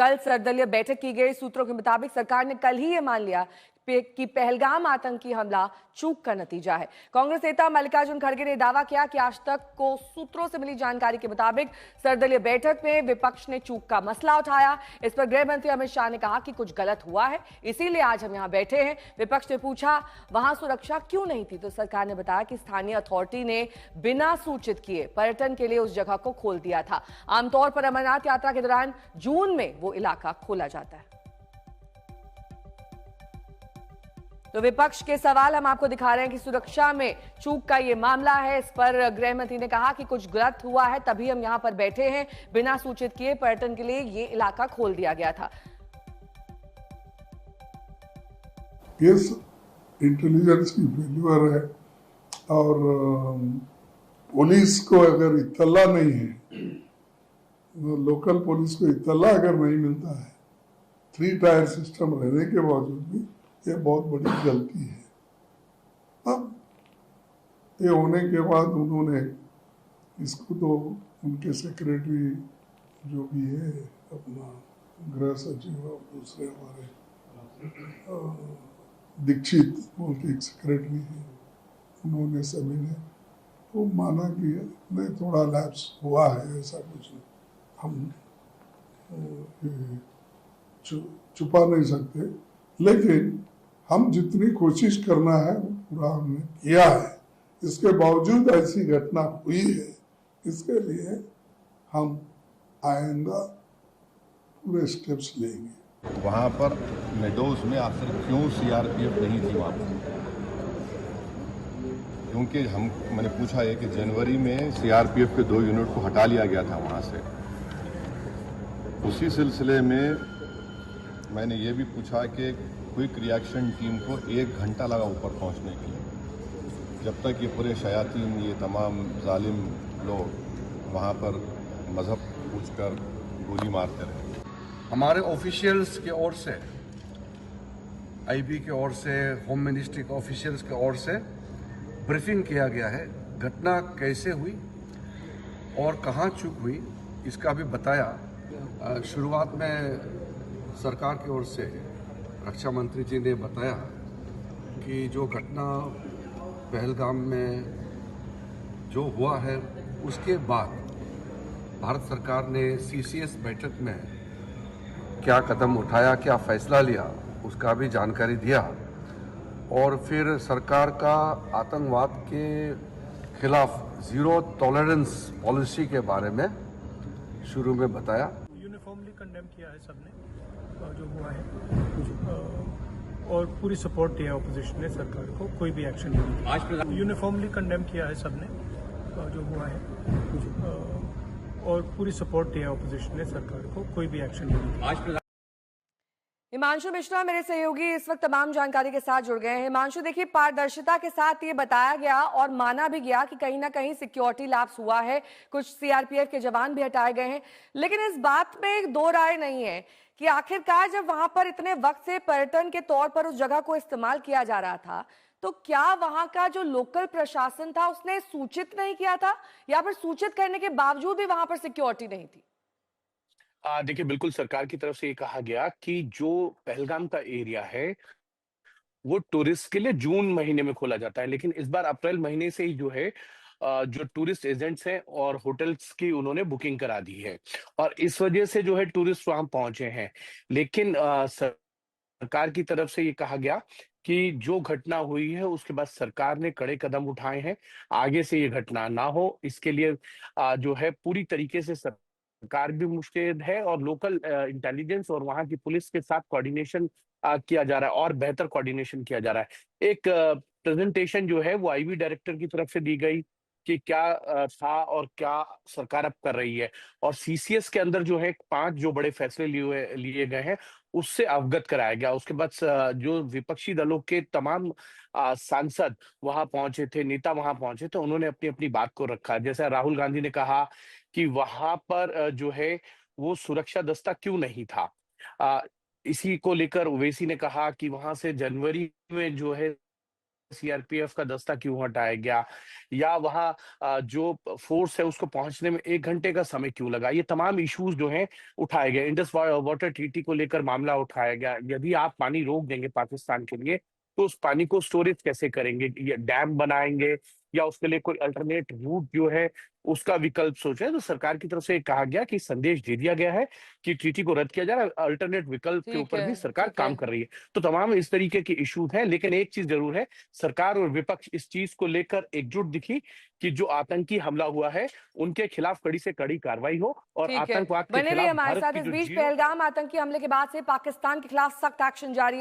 कल सर्वदलीय बैठक की गई। सूत्रों के मुताबिक सरकार ने कल ही ये मान लिया कि पहलगाम आतंकी हमला चूक का नतीजा है। कांग्रेस नेता मल्लिकार्जुन खड़गे ने दावा किया कि आज तक को सूत्रों से मिली जानकारी के मुताबिक सर्वदलीय बैठक में विपक्ष ने चूक का मसला उठाया। इस पर गृह मंत्री अमित शाह ने कहा कि कुछ गलत हुआ है, इसीलिए आज हम यहां बैठे हैं। विपक्ष ने पूछा वहां सुरक्षा क्यों नहीं थी, तो सरकार ने बताया कि स्थानीय अथॉरिटी ने बिना सूचित किए पर्यटन के लिए उस जगह को खोल दिया था। आमतौर पर अमरनाथ यात्रा के दौरान जून में वो इलाका खोला जाता है। तो विपक्ष के सवाल हम आपको दिखा रहे हैं कि सुरक्षा में चूक का ये मामला है। इस पर गृह मंत्री ने कहा कि कुछ गलत हुआ है, तभी हम यहां पर बैठे हैं। बिना सूचित किए पर्यटन के लिए ये इलाका खोल दिया गया था। यस, इंटेलिजेंस की फेल्यूर है और पुलिस को अगर इत्तला नहीं है, लोकल पुलिस को इत्तला अगर नहीं मिलता है, 3 टायर सिस्टम रहने के बावजूद भी ये बहुत बड़ी गलती है। अब ये होने के बाद उन्होंने इसको तो उनके सेक्रेटरी जो भी है, अपना गृह सचिव और दूसरे हमारे दीक्षित बोल के एक सेक्रेटरी है, उन्होंने सभी ने तो माना कि नहीं, थोड़ा लैप्स हुआ है, ऐसा कुछ हम छुपा नहीं सकते, लेकिन हम जितनी कोशिश करना है वो पूरा हमने किया है। इसके बावजूद ऐसी घटना हुई है, इसके लिए हम आइंदा पूरे स्टेप्स लेंगे। वहाँ पर मेडोज में आखिर क्यों सीआरपीएफ नहीं थी वहाँ पर? क्योंकि मैंने पूछा है कि जनवरी में सीआरपीएफ के 2 यूनिट को हटा लिया गया था वहाँ से। उसी सिलसिले में मैंने ये भी पूछा कि क्विक रिएक्शन टीम को 1 घंटा लगा ऊपर पहुंचने के लिए, जब तक ये पूरे शयातीन, ये तमाम जालिम लोग वहां पर मजहब पूछकर गोली मारते रहे। हमारे ऑफिशियल्स की ओर से, आईबी की ओर से, होम मिनिस्ट्री के ऑफिशियल्स की ओर से ब्रीफिंग किया गया है। घटना कैसे हुई और कहाँ चूक हुई इसका भी बताया। शुरुआत में सरकार की ओर से रक्षा मंत्री जी ने बताया कि जो घटना पहलगाम में जो हुआ है, उसके बाद भारत सरकार ने सीसीएस बैठक में क्या कदम उठाया, क्या फैसला लिया, उसका भी जानकारी दिया। और फिर सरकार का आतंकवाद के खिलाफ ज़ीरो टॉलरेंस पॉलिसी के बारे में शुरू में बताया। यूनिफॉर्मली कंडेम किया है सबने जो हुआ है, और पूरी सपोर्ट दिया ऑपोजिशन ने सरकार को, कोई भी एक्शन नहीं लिया। यूनिफॉर्मली कंडेम किया है सबने जो हुआ है, और पूरी सपोर्ट दिया ऑपोजिशन ने सरकार को, कोई भी एक्शन नहीं लिया। हिमांशु मिश्रा मेरे सहयोगी इस वक्त तमाम जानकारी के साथ जुड़ गए हैं। हिमांशु, देखिए, पारदर्शिता के साथ ये बताया गया और माना भी गया कि कहीं ना कहीं सिक्योरिटी लैप्स हुआ है, कुछ सीआरपीएफ के जवान भी हटाए गए हैं, लेकिन इस बात में एक दो राय नहीं है कि आखिरकार जब वहां पर इतने वक्त से पर्यटन के तौर पर उस जगह को इस्तेमाल किया जा रहा था, तो क्या वहां का जो लोकल प्रशासन था उसने सूचित नहीं किया था, या फिर सूचित करने के बावजूद भी वहां पर सिक्योरिटी नहीं थी? देखिए, बिल्कुल सरकार की तरफ से ये कहा गया कि जो पहलगाम का एरिया है वो टूरिस्ट के लिए जून महीने में खोला जाता है, लेकिन इस बार अप्रैल महीने से ही जो है जो टूरिस्ट एजेंट्स हैं और होटल्स की उन्होंने बुकिंग करा दी है, और इस वजह से जो है टूरिस्ट वहां पहुंचे हैं। लेकिन सरकार की तरफ से ये कहा गया कि जो घटना हुई है उसके बाद सरकार ने कड़े कदम उठाए हैं, आगे से ये घटना ना हो इसके लिए जो है पूरी तरीके से सरकार भी मुस्तैद है, और लोकल इंटेलिजेंस और वहां की पुलिस के साथ कोऑर्डिनेशन किया जा रहा है, और बेहतर कोऑर्डिनेशन किया जा रहा है। एक प्रेजेंटेशन जो है वो आईबी डायरेक्टर की तरफ से दी गई कि क्या था और क्या सरकार अब कर रही है, और सीसीएस के अंदर जो है 5 जो बड़े फैसले लिए गए हैं उससे अवगत कराया गया। उसके बाद जो विपक्षी दलों के तमाम सांसद वहां पहुंचे थे, नेता वहां पहुंचे थे, उन्होंने अपनी अपनी बात को रखा। जैसे राहुल गांधी ने कहा कि वहां पर जो है वो सुरक्षा दस्ता क्यों नहीं था। इसी को लेकर ओवैसी ने कहा कि वहां से जनवरी में जो है सीआरपीएफ का दस्ता क्यों हटाया गया, या वहां जो फोर्स है उसको पहुंचने में 1 घंटे का समय क्यों लगा। ये तमाम इश्यूज जो हैं उठाए गए। इंडस वाटर ट्रीटी को लेकर मामला उठाया गया। यदि आप पानी रोक देंगे पाकिस्तान के लिए तो उस पानी को स्टोरेज कैसे करेंगे, ये डैम बनाएंगे या उसके लिए कोई अल्टरनेट रूट जो है उसका विकल्प सोचे। तो सरकार की तरफ से कहा गया कि संदेश दे दिया गया है कि ट्रीटी को रद्द किया जा रहा है, अल्टरनेट विकल्प के ऊपर भी सरकार ठीक काम है। कर रही है। तो तमाम इस तरीके के इश्यूज हैं, लेकिन एक चीज जरूर है, सरकार और विपक्ष इस चीज को लेकर एकजुट दिखी कि जो आतंकी हमला हुआ है उनके खिलाफ कड़ी से कड़ी कार्रवाई हो और ठीक है, आतंकवाद के बने रहिए खिलाफ हमारे भारत साथ। की इस जो बीच जीरो पहलगाम आतंकी हमले के बाद से पाकिस्तान के खिलाफ सख्त एक्शन जारी है।